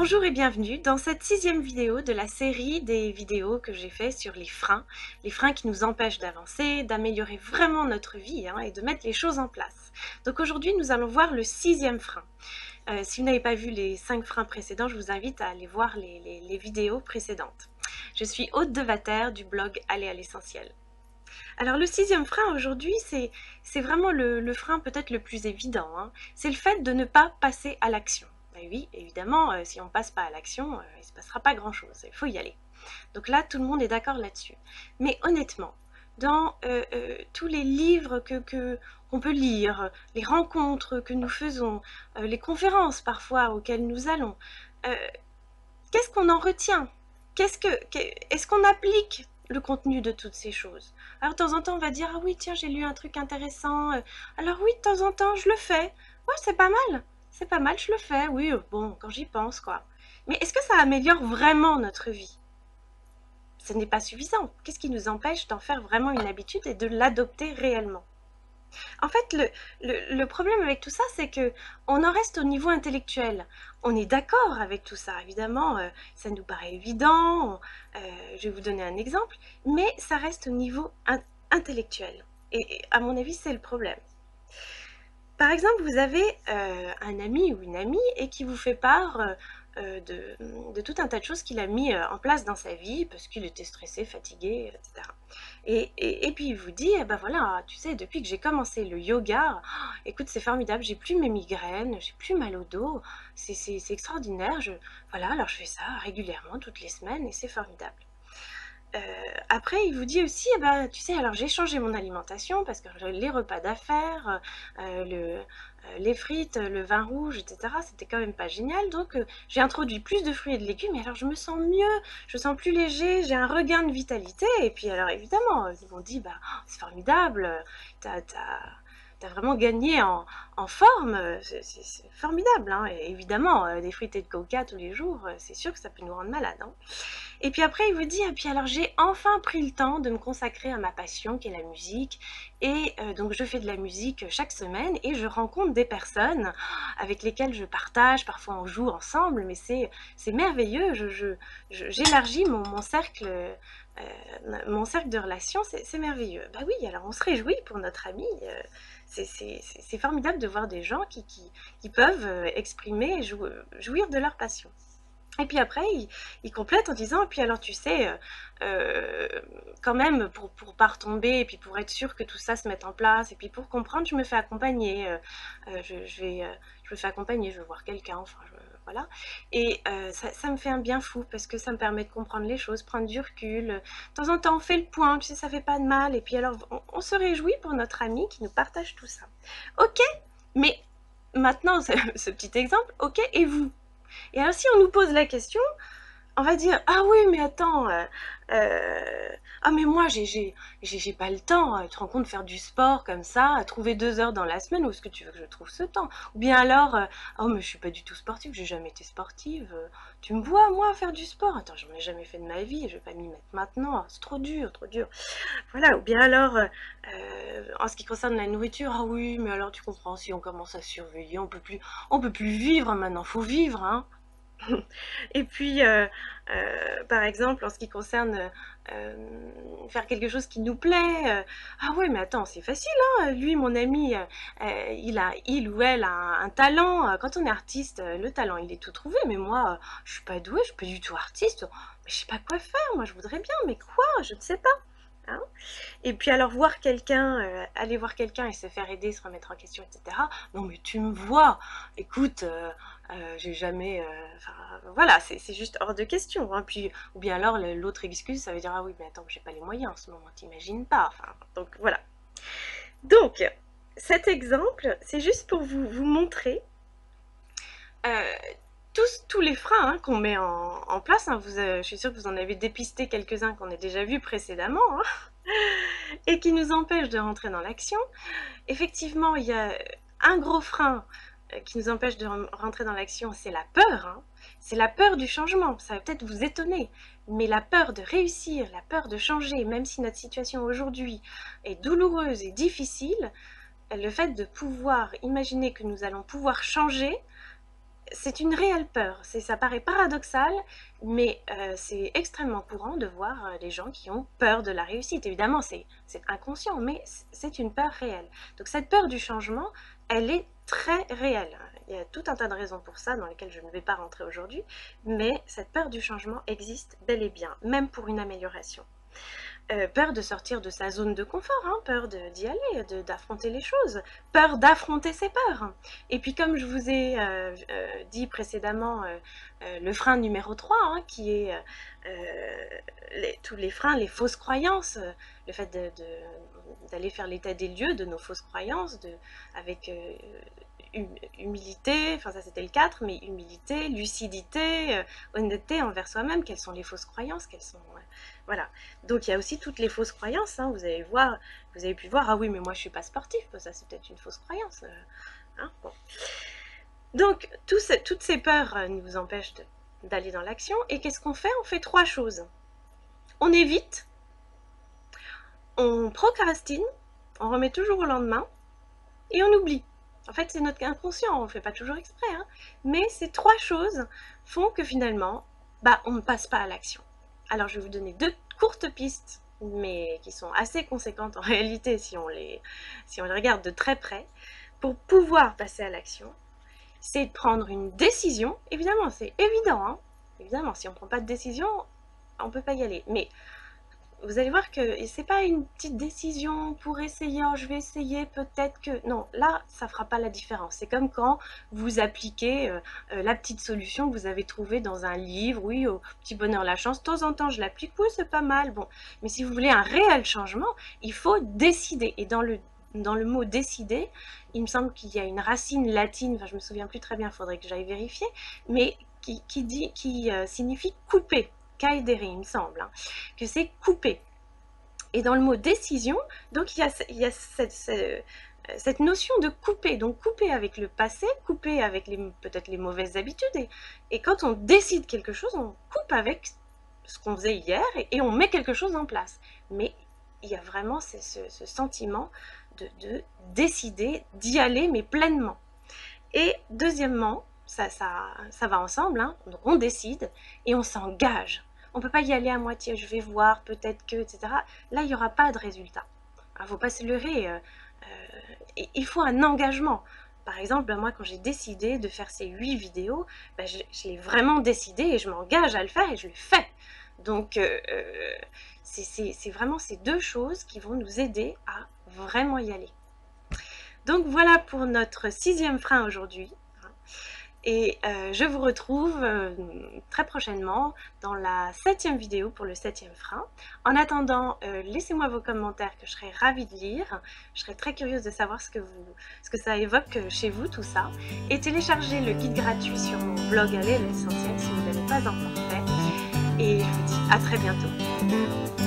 Bonjour et bienvenue dans cette 6e vidéo de la série des vidéos que j'ai fait sur les freins qui nous empêchent d'avancer, d'améliorer vraiment notre vie et de mettre les choses en place. Donc aujourd'hui nous allons voir le 6e frein. Si vous n'avez pas vu les 5 freins précédents, je vous invite à aller voir les vidéos précédentes. Je suis Aude Devater du blog Aller à l'essentiel. Alors le 6e frein aujourd'hui, c'est vraiment le frein peut-être le plus évident. C'est le fait de ne pas passer à l'action. Et oui, évidemment, si on ne passe pas à l'action, il ne se passera pas grand-chose, il faut y aller. Donc là, tout le monde est d'accord là-dessus. Mais honnêtement, dans tous les livres qu'on peut lire, les rencontres que nous faisons, les conférences parfois auxquelles nous allons, qu'est-ce qu'on en retient? Est-ce qu'on applique le contenu de toutes ces choses? Alors de temps en temps on va dire ah oui tiens j'ai lu un truc intéressant, alors oui de temps en temps je le fais, ouais c'est pas mal, je le fais, oui bon quand j'y pense quoi. Mais est-ce que ça améliore vraiment notre vie? Ce n'est pas suffisant. Qu'est-ce qui nous empêche d'en faire vraiment une habitude et de l'adopter réellement? En fait, le problème avec tout ça, c'est que on en reste au niveau intellectuel. On est d'accord avec tout ça, évidemment, ça nous paraît évident, je vais vous donner un exemple, mais ça reste au niveau intellectuel. Et à mon avis, c'est le problème. Par exemple, vous avez un ami ou une amie et qui vous fait part de tout un tas de choses qu'il a mis en place dans sa vie parce qu'il était stressé, fatigué, etc. Et puis il vous dit, eh ben voilà, tu sais, depuis que j'ai commencé le yoga, oh, écoute, c'est formidable, j'ai plus mes migraines, j'ai plus mal au dos, c'est extraordinaire, voilà, alors je fais ça régulièrement, toutes les semaines, et c'est formidable. Après, il vous dit aussi, eh ben, tu sais, alors j'ai changé mon alimentation parce que les repas d'affaires, les frites, le vin rouge, etc., c'était quand même pas génial. Donc, j'ai introduit plus de fruits et de légumes et alors je me sens mieux, je me sens plus léger, j'ai un regain de vitalité. Et puis, alors évidemment, ils m'ont dit, bah, oh, c'est formidable, t'as vraiment gagné en forme, c'est formidable. Et évidemment, des frites et de coca tous les jours, c'est sûr que ça peut nous rendre malades. Et puis après, il vous dit, et puis alors j'ai enfin pris le temps de me consacrer à ma passion qui est la musique. Et donc je fais de la musique chaque semaine et je rencontre des personnes avec lesquelles je partage, parfois on joue ensemble, mais c'est merveilleux, j'élargis mon cercle de relations, c'est merveilleux. Bah oui, alors on se réjouit pour notre ami, c'est formidable de voir des gens qui peuvent exprimer et jouir de leur passion. Et puis après, il complète en disant, et puis alors tu sais, quand même, pour pas retomber, et puis pour être sûr que tout ça se mette en place, et puis pour comprendre, je me fais accompagner, je me fais accompagner, je veux voir quelqu'un, enfin, voilà. Et ça me fait un bien fou, parce que ça me permet de comprendre les choses, prendre du recul. De temps en temps, on fait le point, tu sais, ça fait pas de mal, et puis alors, on se réjouit pour notre ami qui nous partage tout ça. Ok, mais maintenant, ce petit exemple, ok, et vous? Et alors si on nous pose la question, on va dire ah oui mais attends ah mais moi j'ai pas le temps, tu te rends compte de faire du sport comme ça, à trouver 2 heures dans la semaine, où est-ce que tu veux que je trouve ce temps? Ou bien alors oh mais je suis pas du tout sportive, j'ai jamais été sportive, tu me vois moi faire du sport? Attends, j'en ai jamais fait de ma vie, je vais pas m'y mettre maintenant, c'est trop dur, trop dur. Voilà. Ou bien alors en ce qui concerne la nourriture, ah oui mais alors tu comprends, si on commence à surveiller, on peut plus vivre maintenant, faut vivre Et puis, par exemple, en ce qui concerne faire quelque chose qui nous plaît, ah ouais, mais attends, c'est facile, lui, mon ami, il ou elle a un talent. Quand on est artiste, le talent, il est tout trouvé. Mais moi, je suis pas douée, je suis pas du tout artiste. Mais je sais pas quoi faire. Moi, je voudrais bien, mais quoi? Je ne sais pas. Hein. Et puis alors voir quelqu'un, aller voir quelqu'un et se faire aider, se remettre en question, etc. Non mais tu me vois, écoute, j'ai jamais, enfin voilà, c'est juste hors de question. Puis ou bien alors l'autre excuse, ça veut dire ah oui mais attends, j'ai pas les moyens en ce moment, t'imagines pas. Enfin donc voilà. Donc cet exemple, c'est juste pour vous montrer euh, tous les freins qu'on met en place. Je suis sûre que vous en avez dépisté quelques-uns qu'on a déjà vus précédemment. Et qui nous empêche de rentrer dans l'action. Effectivement, il y a un gros frein qui nous empêche de rentrer dans l'action, c'est la peur. C'est la peur du changement. Ça va peut-être vous étonner, mais la peur de réussir, la peur de changer, même si notre situation aujourd'hui est douloureuse et difficile, le fait de pouvoir imaginer que nous allons pouvoir changer, c'est une réelle peur. Ça paraît paradoxal, mais c'est extrêmement courant de voir les gens qui ont peur de la réussite. Évidemment, c'est inconscient, mais c'est une peur réelle. Donc cette peur du changement, elle est très réelle. Il y a tout un tas de raisons pour ça, dans lesquelles je ne vais pas rentrer aujourd'hui, mais cette peur du changement existe bel et bien, même pour une amélioration. Peur de sortir de sa zone de confort, hein, peur d'y aller, d'affronter les choses, peur d'affronter ses peurs. Et puis comme je vous ai dit précédemment, le frein numéro 3, hein, qui est tous les freins, les fausses croyances, le fait d'aller faire l'état des lieux de nos fausses croyances, avec humilité, enfin ça c'était le 4, mais humilité, lucidité, honnêteté envers soi-même, quelles sont les fausses croyances, quelles sont... voilà. Donc il y a aussi toutes les fausses croyances, hein, vous avez pu voir, ah oui mais moi je suis pas sportif, ça c'est peut-être une fausse croyance. Hein, bon. Donc toutes ces peurs nous empêchent d'aller dans l'action, et qu'est-ce qu'on fait? On fait 3 choses. On évite, on procrastine, on remet toujours au lendemain, et on oublie. En fait, c'est notre inconscient, on ne le fait pas toujours exprès, hein, mais ces 3 choses font que finalement, on ne passe pas à l'action. Alors, je vais vous donner 2 courtes pistes, mais qui sont assez conséquentes en réalité si on les regarde de très près, pour pouvoir passer à l'action. C'est de prendre une décision. Évidemment, c'est évident, hein. Évidemment, si on ne prend pas de décision, on ne peut pas y aller. Mais vous allez voir que c'est pas une petite décision pour essayer, oh, je vais essayer, peut-être que... Non, là, ça fera pas la différence. C'est comme quand vous appliquez la petite solution que vous avez trouvée dans un livre, oui, au petit bonheur la chance, de temps en temps je l'applique, oui, c'est pas mal, bon. Mais si vous voulez un réel changement, il faut décider. Et dans le mot décider, il me semble qu'il y a une racine latine, enfin je me souviens plus très bien, il faudrait que j'aille vérifier, mais qui signifie couper. Caedere, il me semble, hein, que c'est couper. Et dans le mot décision, donc il y a cette notion de couper, donc couper avec le passé, couper avec peut-être les mauvaises habitudes, et quand on décide quelque chose, on coupe avec ce qu'on faisait hier, et on met quelque chose en place. Mais il y a vraiment ce sentiment de décider, d'y aller, mais pleinement. Et deuxièmement, ça va ensemble, hein, on décide et on s'engage. On ne peut pas y aller à moitié, je vais voir, peut-être que, etc. Là, il n'y aura pas de résultat. Il ne faut pas se leurrer. Il faut un engagement. Par exemple, moi, quand j'ai décidé de faire ces 8 vidéos, je l'ai vraiment décidé et je m'engage à le faire et je le fais. Donc, c'est vraiment ces 2 choses qui vont nous aider à vraiment y aller. Donc, voilà pour notre 6e frein aujourd'hui. Et je vous retrouve très prochainement dans la 7e vidéo pour le 7e frein. En attendant, laissez-moi vos commentaires que je serai ravie de lire. Je serai très curieuse de savoir ce que ça évoque chez vous, tout ça. Et téléchargez le guide gratuit sur mon blog Aller à l'essentiel si vous ne l'avez pas encore fait. Et je vous dis à très bientôt.